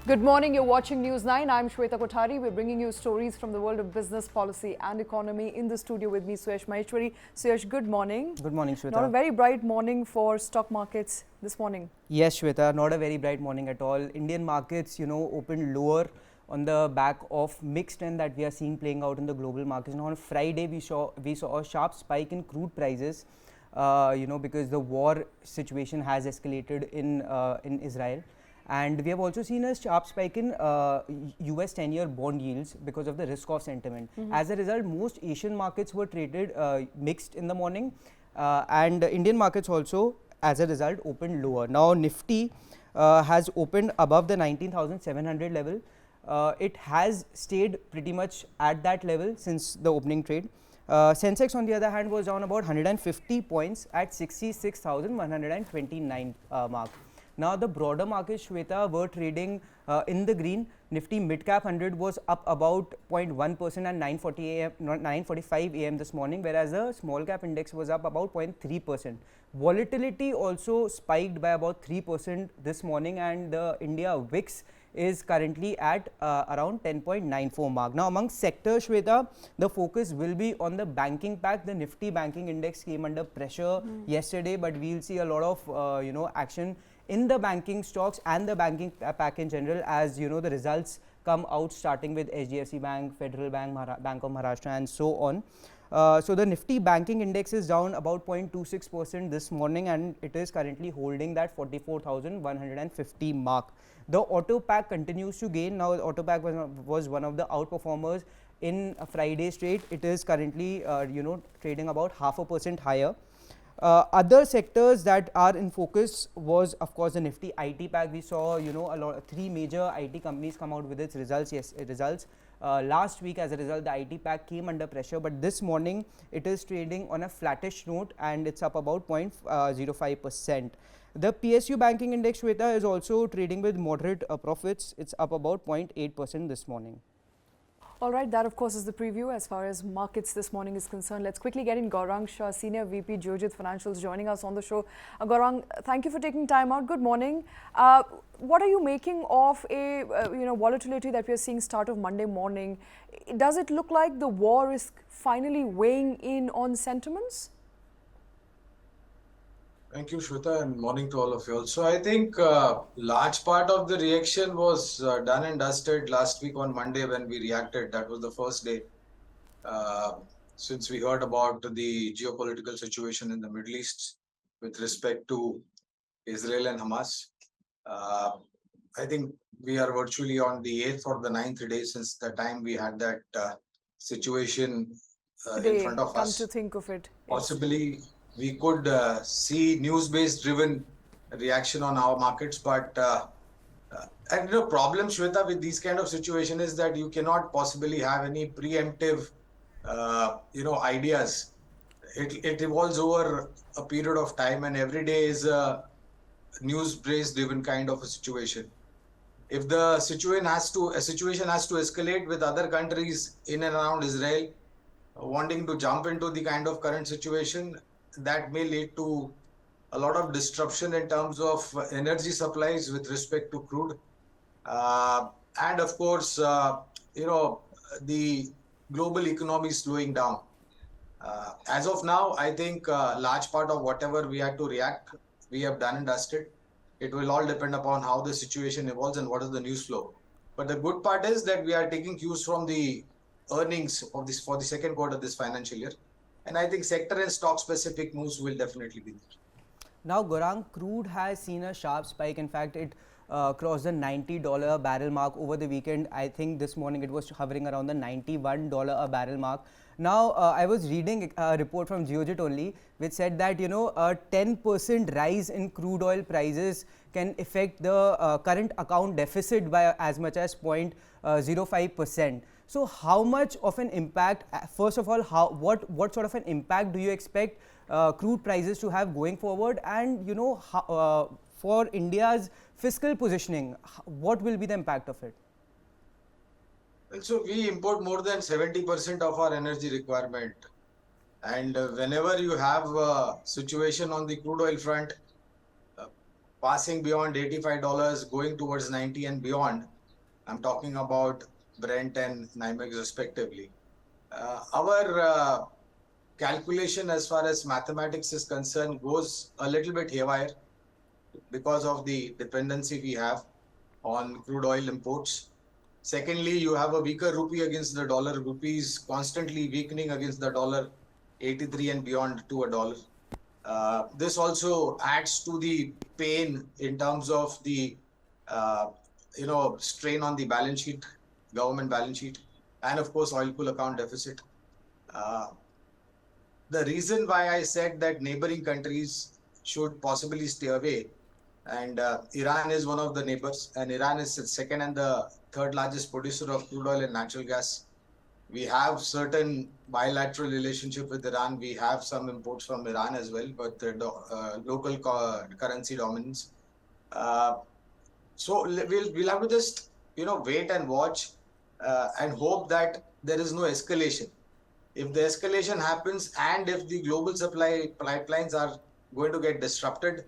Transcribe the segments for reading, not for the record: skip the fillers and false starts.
Good morning, you're watching News 9. I'm Shweta Kothari. We're bringing you stories from the world of business, policy and economy. In the studio with me, Suyash Maheshwari. Suyash, good morning. Good morning, Shweta. Not a very bright morning for stock markets this morning. Yes, Shweta, not a very bright morning at all. Indian markets, opened lower on the back of mixed trend that we are seeing playing out in the global markets. Now on Friday, we saw a sharp spike in crude prices, because the war situation has escalated in Israel. And we have also seen a sharp spike in US 10-year bond yields because of the risk off sentiment. As a result, most Asian markets were traded mixed in the morning, and Indian markets also, as a result, opened lower. Now, Nifty has opened above the 19,700 level. It has stayed pretty much at that level since the opening trade. Sensex, on the other hand, was down about 150 points at 66,129 mark. Now, the broader markets, Shweta, were trading in the green. Nifty Mid-Cap 100 was up about 0.1% at 9:45 a.m. this morning, whereas the small cap index was up about 0.3%. Volatility also spiked by about 3% this morning, and the India VIX is currently at around 10.94 mark. Now, among sectors, Shweta, the focus will be on the banking pack. The Nifty banking index came under pressure yesterday, but we'll see a lot of action in the banking stocks and the banking pack in general, as the results come out, starting with HDFC Bank, Federal Bank, Bank of Maharashtra and so on. So the Nifty banking index is down about 0.26% this morning, and it is currently holding that 44,150 mark. The auto pack continues to gain. Now, the auto pack was one of the outperformers in Friday's trade. It is currently trading about 0.5% higher. Other sectors that are in focus was, of course, the Nifty IT pack. We saw three major IT companies come out with its results. Last week, as a result, the IT pack came under pressure, but this morning it is trading on a flattish note and it's up about 0.05%. The PSU banking index, Shweta, is also trading with moderate profits. It's up about 0.8% this morning. All right, that of course is the preview as far as markets this morning is concerned. Let's quickly get in Gaurang Shah, Senior VP Geojit Financials, joining us on the show. Gaurang, thank you for taking time out. Good morning. What are you making of a volatility that we are seeing start of Monday morning? Does it look like the war is finally weighing in on sentiments? Thank you, Shweta, and morning to all of you. So I think large part of the reaction was done and dusted last week on Monday when we reacted. That was the first day since we heard about the geopolitical situation in the Middle East with respect to Israel and Hamas. I think we are virtually on the 8th or the 9th day since the time we had that situation in front of us. Come to think of it. Possibly we could see news-based driven reaction on our markets, but and the problem, Shweta, with these kind of situation is that you cannot possibly have any preemptive ideas. It evolves over a period of time, and every day is a news-based driven kind of a situation. If the situation has to escalate with other countries in and around Israel wanting to jump into the kind of current situation, that may lead to a lot of disruption in terms of energy supplies with respect to crude, and of course, the global economy slowing down. As of now, I think large part of whatever we had to react, we have done and dusted. It will all depend upon how the situation evolves and what is the news flow. But the good part is that we are taking cues from the earnings of this for the second quarter of this financial year. And I think sector and stock specific moves will definitely be there. Now, Gaurang, crude has seen a sharp spike. In fact, it crossed the $90 barrel mark over the weekend. I think this morning it was hovering around the $91 a barrel mark. Now, I was reading a report from Geojit only, which said that a 10% rise in crude oil prices can affect the current account deficit by as much as 0.05%. So how much of an impact, first of all, what sort of an impact do you expect crude prices to have going forward, and for India's fiscal positioning, what will be the impact of it? So we import more than 70% of our energy requirement, and whenever you have a situation on the crude oil front passing beyond $85, going towards 90 and beyond, I'm talking about Brent and NYMEX respectively. Our calculation as far as mathematics is concerned goes a little bit haywire because of the dependency we have on crude oil imports. Secondly, you have a weaker rupee against the dollar. Rupee is constantly weakening against the dollar, 83 and beyond to a dollar. This also adds to the pain in terms of the uh, strain on the balance sheet, government balance sheet, and of course oil pool account deficit. Uh, the reason why I said that neighboring countries should possibly stay away, and Iran is one of the neighbors, and Iran is the second and the third largest producer of crude oil and natural gas. We have certain bilateral relationship with Iran. We have some imports from Iran as well, but the local currency dominance. Uh, so we'll have to just wait and watch and hope that there is no escalation. If the escalation happens and if the global supply pipelines are going to get disrupted,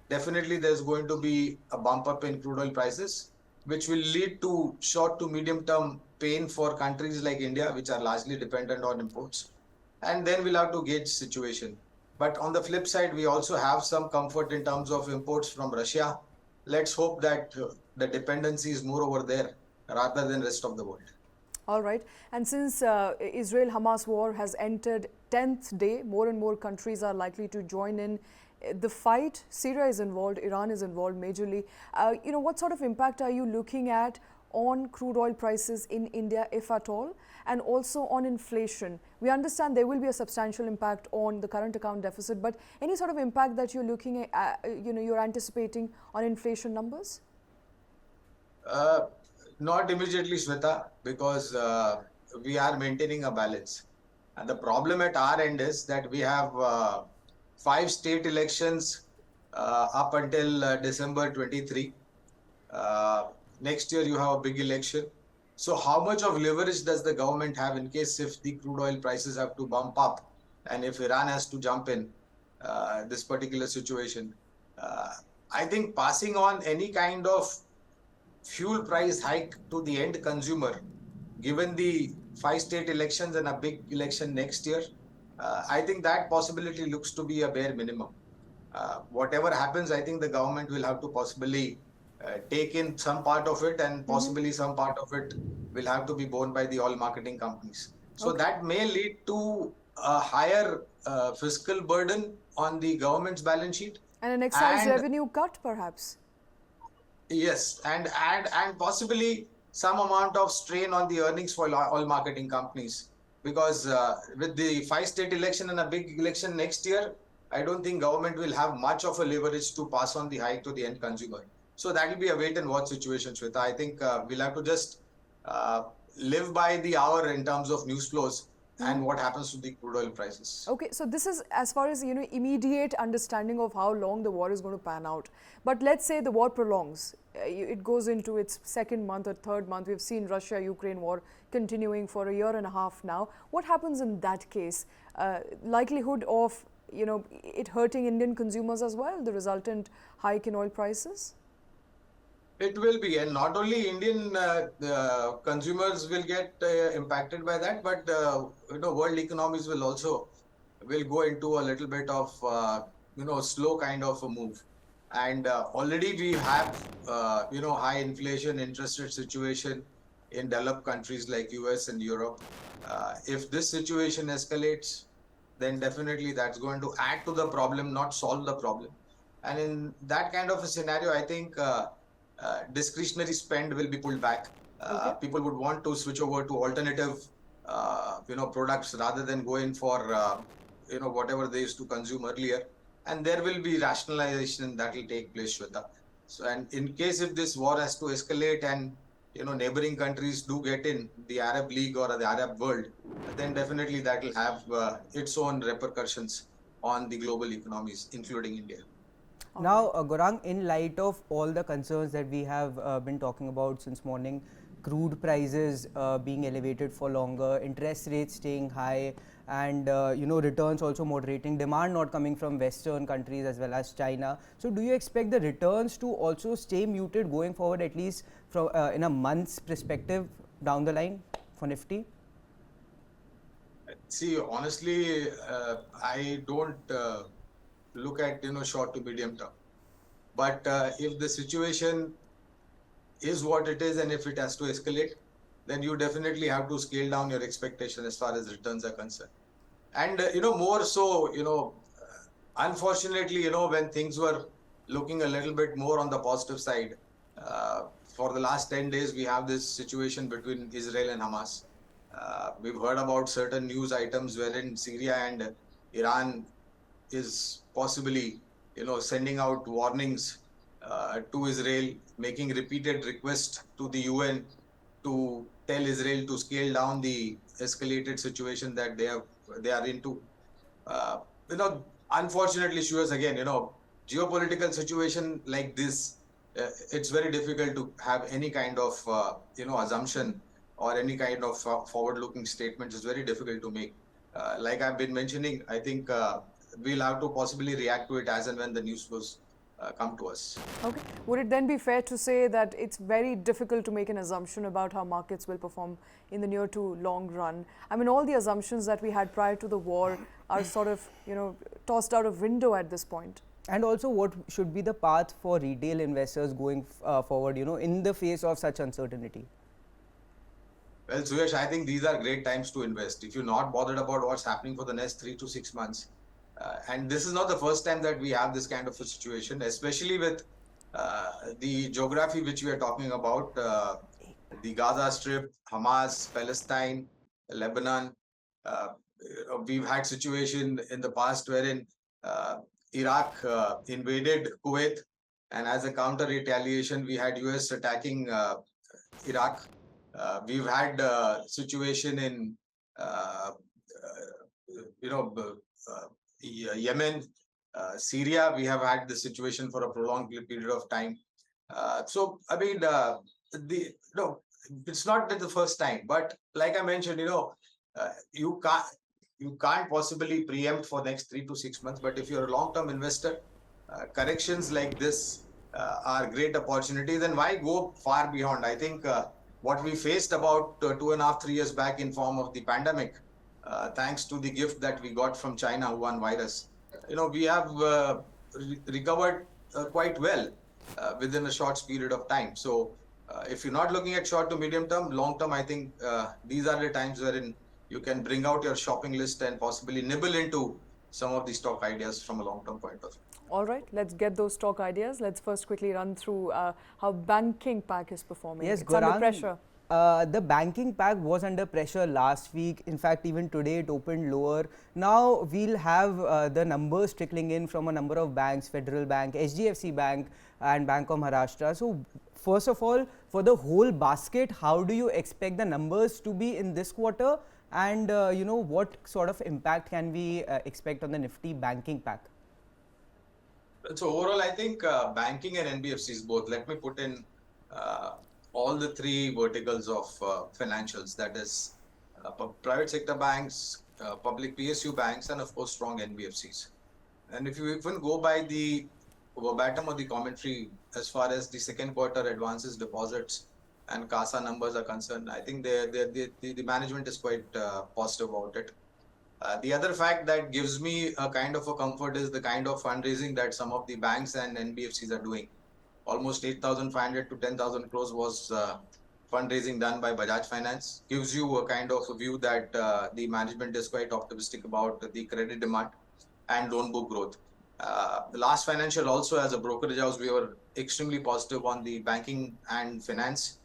definitely there's going to be a bump up in crude oil prices, which will lead to short to medium term pain for countries like India, which are largely dependent on imports. And then we'll have to gauge situation. But on the flip side, we also have some comfort in terms of imports from Russia. Let's hope that the dependency is more over there rather than rest of the world. All right. And since Israel-Hamas war has entered 10th day, more and more countries are likely to join in the fight. Syria is involved, Iran is involved majorly. What sort of impact are you looking at on crude oil prices in India, if at all, and also on inflation? We understand there will be a substantial impact on the current account deficit, but any sort of impact that you're looking at, you're anticipating on inflation numbers? Not immediately, Shweta, because we are maintaining a balance. And the problem at our end is that we have 5 state elections up until December 23. Next year, you have a big election. So how much of leverage does the government have in case if the crude oil prices have to bump up and if Iran has to jump in this particular situation? I think passing on any kind of fuel price hike to the end consumer, given the 5 state elections and a big election next year, I think that possibility looks to be a bare minimum. Whatever happens, I think the government will have to possibly take in some part of it, and possibly some part of it will have to be borne by the oil marketing companies. So that may lead to a higher fiscal burden on the government's balance sheet. And an excise revenue cut, perhaps? Yes, and possibly some amount of strain on the earnings for oil marketing companies, because with the 5 state election and a big election next year, I don't think government will have much of a leverage to pass on the hike to the end consumer. So that will be a wait and watch situation, Shweta. I think we'll have to just live by the hour in terms of news flows and what happens to the crude oil prices. Okay, so this is as far as immediate understanding of how long the war is going to pan out. But let's say the war prolongs, it goes into its second month or third month. We've seen Russia-Ukraine war continuing for a year and a half now. What happens in that case? Likelihood of it hurting Indian consumers as well, the resultant hike in oil prices? It will be, and not only Indian consumers will get impacted by that, but world economies will also go into a little bit of slow kind of a move. And already we have high inflation, interest rate situation in developed countries like US and Europe. If this situation escalates, then definitely that's going to add to the problem, not solve the problem. And in that kind of a scenario, I think discretionary spend will be pulled back. People would want to switch over to alternative, products rather than go in for, whatever they used to consume earlier. And there will be rationalization that will take place, Shweta. So, and in case if this war has to escalate and neighboring countries do get in the Arab League or the Arab world, then definitely that will have its own repercussions on the global economies, including India. Now, Gaurang, in light of all the concerns that we have been talking about since morning, crude prices being elevated for longer, interest rates staying high, and returns also moderating, demand not coming from Western countries as well as China. So do you expect the returns to also stay muted going forward, at least from in a month's perspective down the line for Nifty? See, honestly, I don't look at short to medium term. But if the situation is what it is, and if it has to escalate, then you definitely have to scale down your expectation as far as returns are concerned. And more so, unfortunately, when things were looking a little bit more on the positive side, for the last 10 days, we have this situation between Israel and Hamas. We've heard about certain news items wherein Syria and Iran is possibly, sending out warnings to Israel, making repeated requests to the UN to tell Israel to scale down the escalated situation that they are into. Uh, Unfortunately, Suyash, again, geopolitical situation like this, it's very difficult to have any kind of assumption or any kind of forward-looking statement. It's very difficult to make. Like I've been mentioning, I think we'll have to possibly react to it as and when the news flows come to us. Okay. Would it then be fair to say that it's very difficult to make an assumption about how markets will perform in the near to long run? I mean, all the assumptions that we had prior to the war are sort of, tossed out of window at this point. And also, what should be the path for retail investors going forward, in the face of such uncertainty? Well, Suyash, I think these are great times to invest. If you're not bothered about what's happening for the next 3 to 6 months, and this is not the first time that we have this kind of a situation, especially with the geography which we are talking about, the Gaza Strip, Hamas, Palestine, Lebanon. Uh, we've had situation in the past wherein Iraq invaded Kuwait, and as a counter retaliation, we had US attacking Iraq. We've had situation in Yemen, Syria. We have had the situation for a prolonged period of time. So I mean, it's not the first time, but like I mentioned, you can't possibly preempt for next 3 to 6 months. But if you're a long-term investor, corrections like this are great opportunities. And why go far beyond? I think what we faced about 2.5, 3 years back in form of the pandemic, thanks to the gift that we got from China, Wuhan virus, we have recovered quite well within a short period of time. So if you're not looking at short to medium term, long term, I think these are the times wherein you can bring out your shopping list and possibly nibble into some of the stock ideas from a long term point of view. All right, let's get those stock ideas. Let's first quickly run through how banking pack is performing. Yes, It's under Gaurang, pressure. the banking pack was under pressure last week. In fact, even today it opened lower. Now we'll have the numbers trickling in from a number of banks: Federal Bank, HDFC Bank, and Bank of Maharashtra. So, first of all, for the whole basket, how do you expect the numbers to be in this quarter? And what sort of impact can we expect on the Nifty banking pack? So overall, I think banking and NBFCs both. Let me put in all the three verticals of financials. That is, private sector banks, public PSU banks, and of course strong NBFCs. And if you even go by the verbatim of the commentary as far as the second quarter advances, deposits, and CASA numbers are concerned, I think the management is quite positive about it. The other fact that gives me a kind of a comfort is the kind of fundraising that some of the banks and NBFCs are doing. Almost 8,500 to 10,000 crores was fundraising done by Bajaj Finance. Gives you a kind of a view that the management is quite optimistic about the credit demand and loan book growth. The last financial also, as a brokerage house, we were extremely positive on the banking and finance.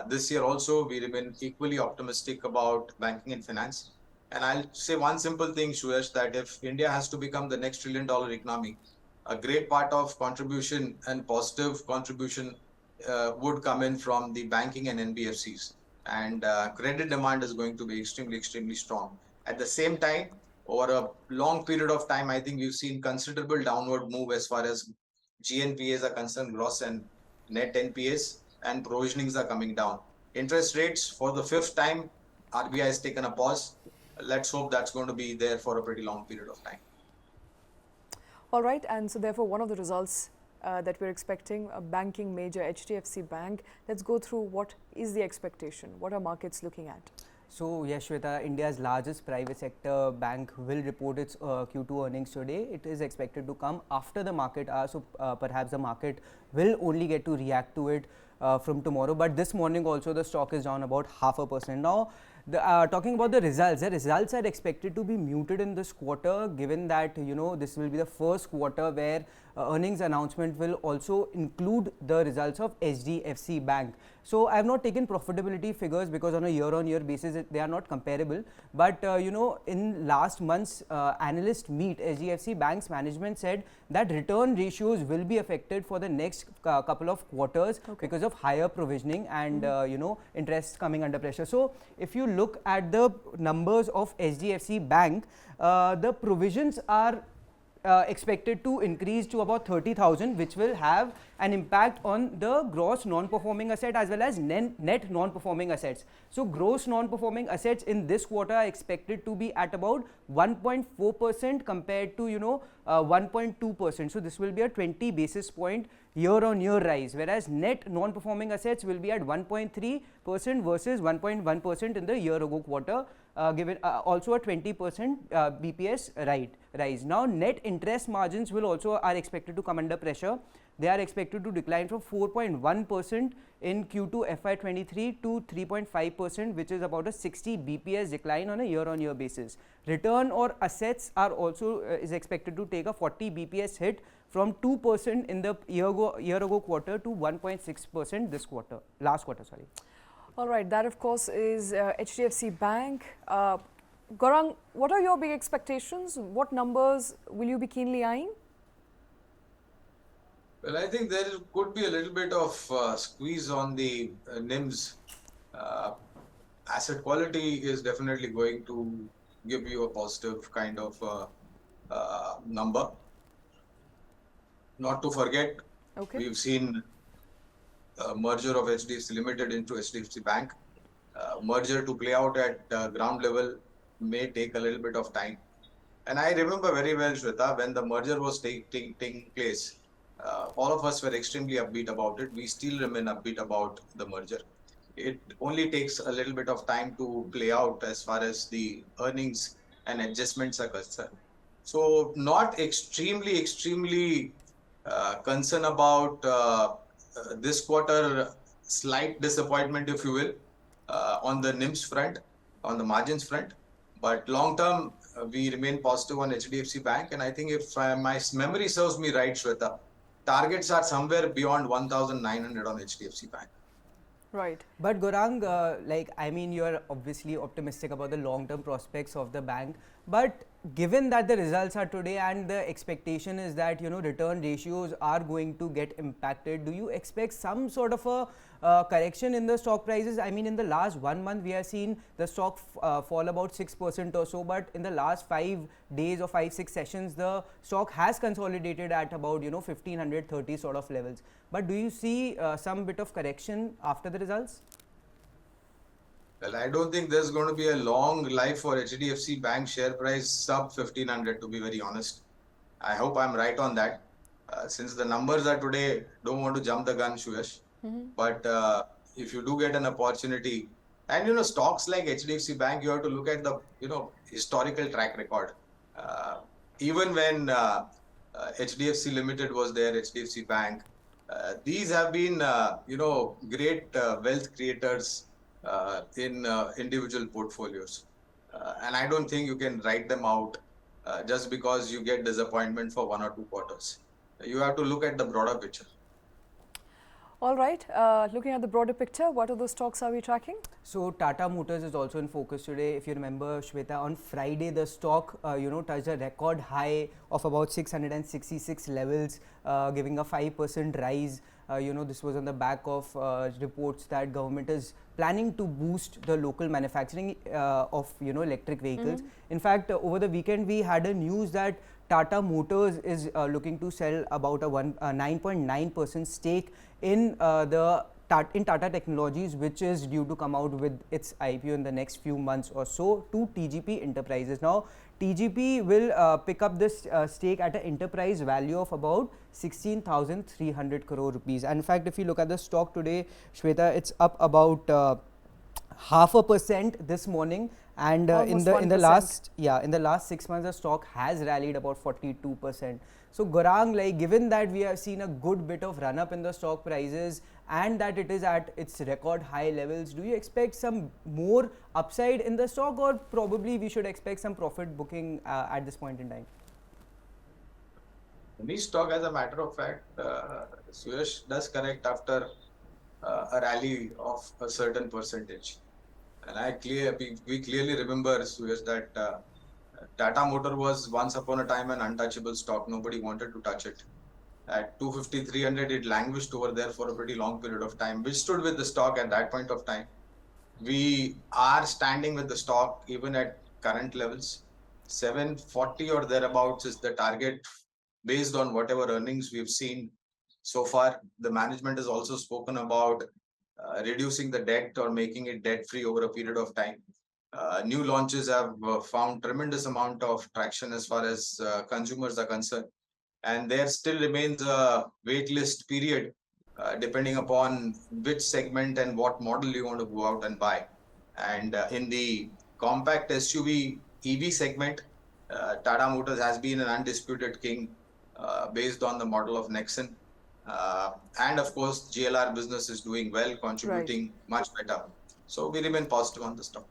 This year also, we remain equally optimistic about banking and finance. And I'll say one simple thing, Suyash, that if India has to become the next $1 trillion economy, a great part of contribution and positive contribution would come in from the banking and NBFCs. And credit demand is going to be extremely, extremely strong. At the same time, over a long period of time, I think we've seen considerable downward move as far as GNPAs are concerned, gross and net NPAs, and provisionings are coming down. Interest rates, for the fifth time, RBI has taken a pause. let's hope that's going to be there for a pretty long period of time. All right, and so therefore one of the results that we're expecting, a banking major, HDFC Bank. Let's go through what is the expectation. What are markets looking at? So yes, Shweta, India's largest private sector bank will report its Q2 earnings today. It is expected to come after the market hours, so perhaps the market will only get to react to it from tomorrow. But this morning also the stock is down about 0.5%. Now, talking about the results are expected to be muted in this quarter, given that this will be the first quarter where earnings announcement will also include the results of HDFC Bank. So I have not taken profitability figures because on a year-on-year basis they are not comparable. But in last month's analyst meet, HDFC Bank's management said that return ratios will be affected for the next couple of quarters because of higher provisioning and interest coming under pressure. So if you look at the numbers of HDFC Bank, the provisions are expected to increase to about 30,000, which will have an impact on the gross non-performing asset as well as net non-performing assets. So gross non-performing assets in this quarter are expected to be at about 1.4% compared to 1.2%. So this will be a 20 basis point year-on-year rise, whereas net non-performing assets will be at 1.3% versus 1.1% in the year-ago quarter, given also a 20% BPS rise. Now, net interest margins will also are expected to come under pressure. They are expected to decline from 4.1% in Q2 FY23 to 3.5%, which is about a 60 BPS decline on a year-on-year basis. Return or assets are also is expected to take a 40 BPS hit from 2% in the year-ago quarter to 1.6% this quarter, last quarter, sorry. All right, that of course is HDFC Bank. Gaurang, what are your big expectations? What numbers will you be keenly eyeing? Well, I think there could be a little bit of squeeze on the NIMs. Asset quality is definitely going to give you a positive kind of number. Not to forget, we've seen a merger of HDFC Limited into HDFC Bank. Merger to play out at ground level may take a little bit of time. And I remember very well, Shweta, when the merger was taking place, all of us were extremely upbeat about it. We still remain upbeat about the merger. It only takes a little bit of time to play out as far as the earnings and adjustments are concerned. So not extremely concerned about this quarter, slight disappointment, if you will, on the NIMS front, on the margins front. But long term, we remain positive on HDFC Bank. And I think if my memory serves me right, Shweta, targets are somewhere beyond 1,900 on HDFC Bank. Right. But Gaurang, you're obviously optimistic about the long-term prospects of the bank. But given that the results are today and the expectation is that return ratios are going to get impacted, do you expect some sort of a correction in the stock prices? I mean, in the last 1 month, we have seen the stock fall about 6% or so. But in the last 5 days or 5-6 sessions, the stock has consolidated at about 1,530 sort of levels. But do you see some bit of correction after the results? Well, I don't think there's going to be a long life for HDFC Bank share price sub 1,500, to be very honest. I hope I'm right on that. Since the numbers are today, don't want to jump the gun, Suyash. But if you do get an opportunity, and stocks like HDFC Bank, you have to look at the historical track record. Even when HDFC Limited was there, HDFC Bank, these have been great wealth creators in individual portfolios. And I don't think you can write them out just because you get disappointment for 1 or 2 quarters. You have to look at the broader picture. All right. Looking at the broader picture, what other stocks are we tracking? So Tata Motors is also in focus today. If you remember, Shweta, on Friday the stock touched a record high of about 666 levels, giving a 5% rise. This was on the back of reports that government is planning to boost the local manufacturing of electric vehicles. In fact, over the weekend we had a news that Tata Motors is looking to sell about a 9.9% stake in the in Tata Technologies, which is due to come out with its IPO in the next few months or so, to TGP Enterprises. Now, TGP will pick up this stake at an enterprise value of about 16,300 crore rupees. And in fact, if you look at the stock today, Shweta, it's up about 0.5% this morning, and in the 1%. last 6 months the stock has rallied about 42%. So Gaurang, like, given that we have seen a good bit of run up in the stock prices and that it is at its record high levels, do you expect some more upside in the stock, or probably we should expect some profit booking at this point in time? Any stock, as a matter of fact, Suyash, does correct after a rally of a certain percentage. And we clearly remember, Suyash, that Tata Motor was once upon a time an untouchable stock. Nobody wanted to touch it. At 250, 300, it languished over there for a pretty long period of time. We stood with the stock at that point of time. We are standing with the stock even at current levels. 740 or thereabouts is the target based on whatever earnings we've seen so far. The management has also spoken about reducing the debt or making it debt free over a period of time. New launches have found tremendous amount of traction as far as consumers are concerned, and there still remains a wait list period depending upon which segment and what model you want to go out and buy. And in the compact SUV EV segment, Tata Motors has been an undisputed king based on the model of Nexon. And of course, GLR business is doing well, contributing much better. So we remain positive on the stock.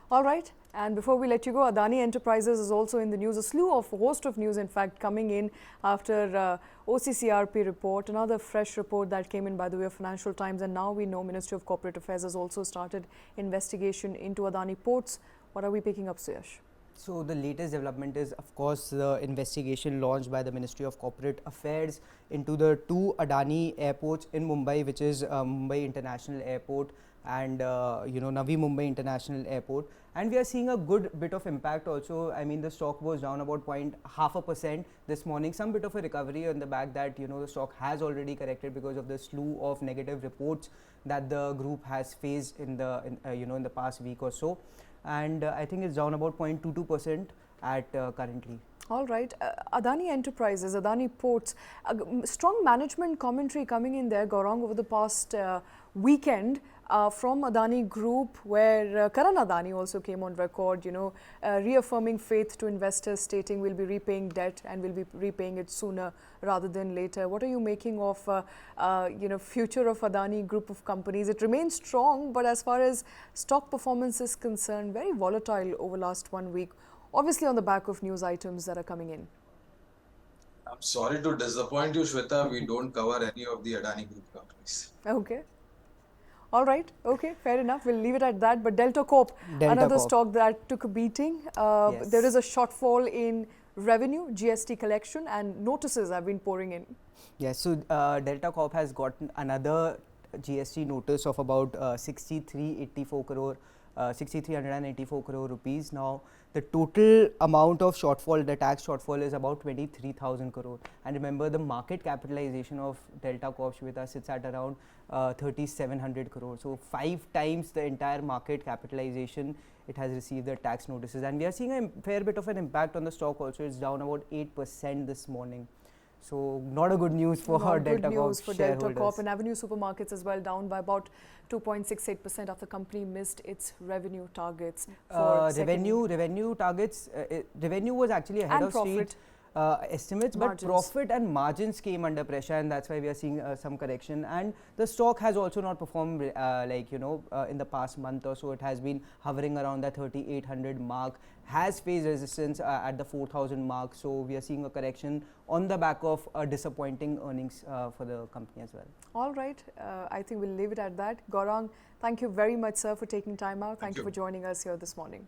All right. And before we let you go, Adani Enterprises is also in the news. A host of news, in fact, coming in after OCCRP report, another fresh report that came in by the way of Financial Times. And now we know Ministry of Corporate Affairs has also started investigation into Adani Ports. What are we picking up, Suyash? So the latest development is, of course, the investigation launched by the Ministry of Corporate Affairs into the two Adani airports in Mumbai, which is Mumbai International Airport and Navi Mumbai International Airport. And we are seeing a good bit of impact also. I mean, the stock was down about 0.5% this morning. Some bit of a recovery on the back that the stock has already corrected because of the slew of negative reports that the group has faced in the past week or so. And I think it's down about 0.22% at currently. All right. Adani Enterprises, Adani Ports, strong management commentary coming in there, Gaurang, over the past weekend from Adani Group, where Karan Adani also came on record, reaffirming faith to investors, stating we'll be repaying debt and we'll be repaying it sooner rather than later. What are you making of, future of Adani Group of companies? It remains strong, but as far as stock performance is concerned, very volatile over last 1 week. Obviously on the back of news items that are coming in. I'm sorry to disappoint you, Shweta. We don't cover any of the Adani Group companies. Okay. All right. Okay. Fair enough. We'll leave it at that. But Delta Corp, another stock that took a beating. Yes. There is a shortfall in revenue, GST collection, and notices have been pouring in. Yes. So Delta Corp has gotten another GST notice of about 6,384 crore rupees. Now, the total amount of shortfall, the tax shortfall, is about 23,000 crore. And remember, the market capitalization of Delta Corp, Shweta, sits at around 3,700 crore. So 5 times the entire market capitalization, it has received the tax notices. And we are seeing a fair bit of an impact on the stock also. It's down about 8% this morning. So not a good news for Delta Corp shareholders. Delta Corp, and Avenue Supermarkets as well, down by about 2.68% after the company missed its revenue targets. Revenue targets, revenue was actually ahead of street estimates, but profit and margins came under pressure, and that's why we are seeing some correction. And the stock has also not performed in the past month or so. It has been hovering around the 3,800 mark, has faced resistance at the 4,000 mark. So we are seeing a correction on the back of disappointing earnings for the company as well. All right. I think we'll leave it at that. Gaurang, thank you very much, sir, for taking time out. Thank you for joining us here this morning.